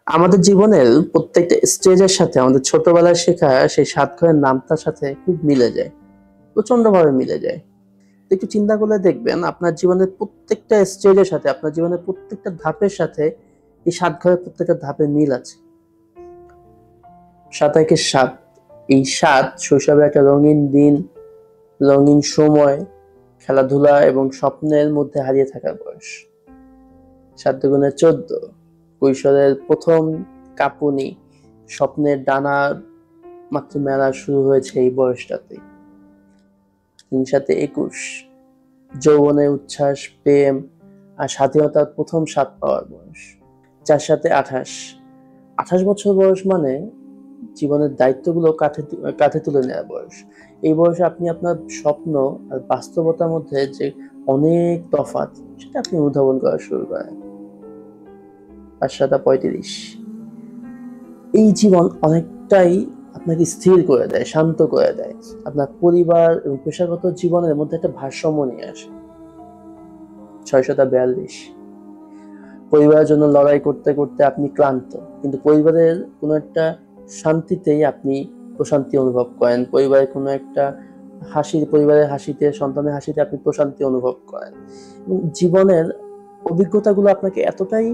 আমাদের জীবনের প্রত্যেকটা স্টেজের সাথে আমাদের ছোটবেলায় শেখা সেই ৭ ঘরের নামটার সাথে খুব মিলে যায়। প্রচন্ডভাবে মিলে যায়। তো একটু চিন্তা করলে দেখবেন আপনার জীবনের প্রত্যেকটা স্টেজের সাথে, আপনার জীবনের প্রত্যেকটা ধাপের সাথে এই ৭ ঘরের প্রত্যেকটা ধাপের মিল আছে। ৭ একে ৭। এই ৭ শৈশবের একটা রঙিন দিন, রঙিন সময়, খেলাধুলা এবং স্বপ্নের মধ্যে হারিয়ে থাকার বয়স। ৭ দুগুণে ১৪, কৈশোরের প্রথম কাঁপুনি, স্বপ্নের ডানা মাত্র মেলা শুরু হয়েছে এই বয়সটাতেই। ৩ সাথে ২১, যৌবনের উচ্ছ্বাস, প্রেম আর স্বাধীনতার প্রথম স্বাদ পাওয়ার বয়স। ৪ সাথে ২৮, ২৮ বছর বয়স মানে জীবনের দায়িত্বগুলো কাঁধে তুলে নেওয়ার বয়স। এই বয়সে আপনি আপনার স্বপ্ন আর বাস্তবতার মধ্যে যে অনেক তফাৎ, সেটা আপনি অনুধাবন করা শুরু করেন। ৫ সাথে ৩৫, এই জীবন অনেকটাই আপনাকে স্থির করে দেয়, শান্ত করে দেয়। আপনার পরিবার এবং পেশাগত জীবনের মধ্যে একটা ভারসাম্য নিয়ে আসে। ৬৪২, পরিবারের জন্য লড়াই করতে করতে আপনি ক্লান্ত, কিন্তু পরিবারের কোনো একটা শান্তিতেই আপনি প্রশান্তি অনুভব করেন। পরিবারের কোনো একটা পরিবারের হাসিতে, সন্তানের হাসিতে আপনি প্রশান্তি অনুভব করেন। এবং জীবনের অভিজ্ঞতাগুলো আপনাকে এতটাই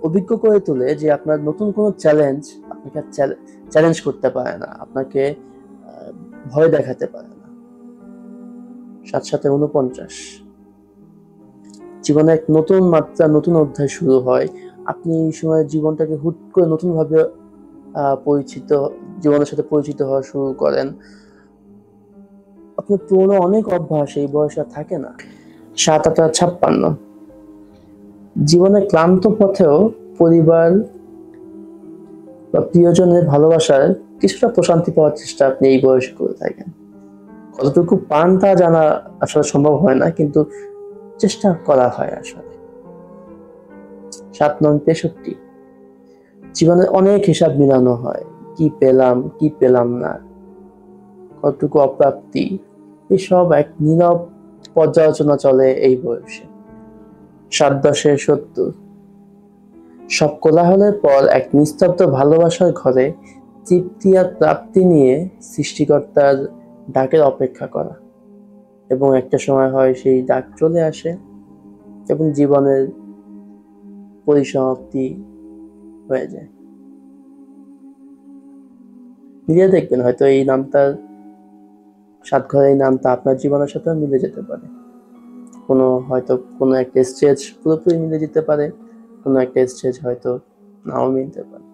অভিজ্ঞ করে তোলে যে আপনার নতুন কোনো চ্যালেঞ্জ আপনাকে চ্যালেঞ্জ করতে পারে না, আপনাকে ভয় দেখাতে পারে না। ৭ সাথে ৪৯, জীবনে এক নতুন মাত্রা, নতুন অধ্যায় শুরু হয়। আপনি এই সময় জীবনটাকে হুট করে নতুন ভাবে জীবনের সাথে পরিচিত হওয়া শুরু করেন। আপনার পুরনো অনেক অভ্যাস এই বয়সে আর থাকে না। ৭ ৮ ৫৬, জীবনের ক্লান্ত পথেও পরিবার বা প্রিয়জনের ভালোবাসার কিছুটা প্রশান্তি পাওয়ার চেষ্টা আপনি এই বয়সে করে থাকেন। কতটুকু পান তা জানা আসলে সম্ভব হয় না, কিন্তু চেষ্টা করা হয় আসলে। ৭ ৯ ৬৩, জীবনের অনেক হিসাব মিলানো হয়। কি পেলাম, কি পেলাম না, কতটুকু অপ্রাপ্তি, এসব এক নীরব পর্যালোচনা চলে এই বয়সে। ৭ ১০ ৭০, সব কোলাহলের পর এক নিস্তব্ধ ভালোবাসার ঘরে তৃপ্তি আর প্রাপ্তি নিয়ে সৃষ্টিকর্তার ডাকের অপেক্ষা করা। এবং একটা সময় হয় সেই ডাক চলে আসে এবং জীবনের পরিসমাপ্তি হয়ে যায়। মিলিয়ে দেখবেন, হয়তো এই নামটার ৭ ঘরের এই নামটা আপনার জীবনের সাথেও মিলে যেতে পারে। হয়তো কোনো একটা স্টেজ পুরোপুরি মিলে যেতে পারে, কোনো একটা স্টেজ হয়তো নাও মিলতে পারে।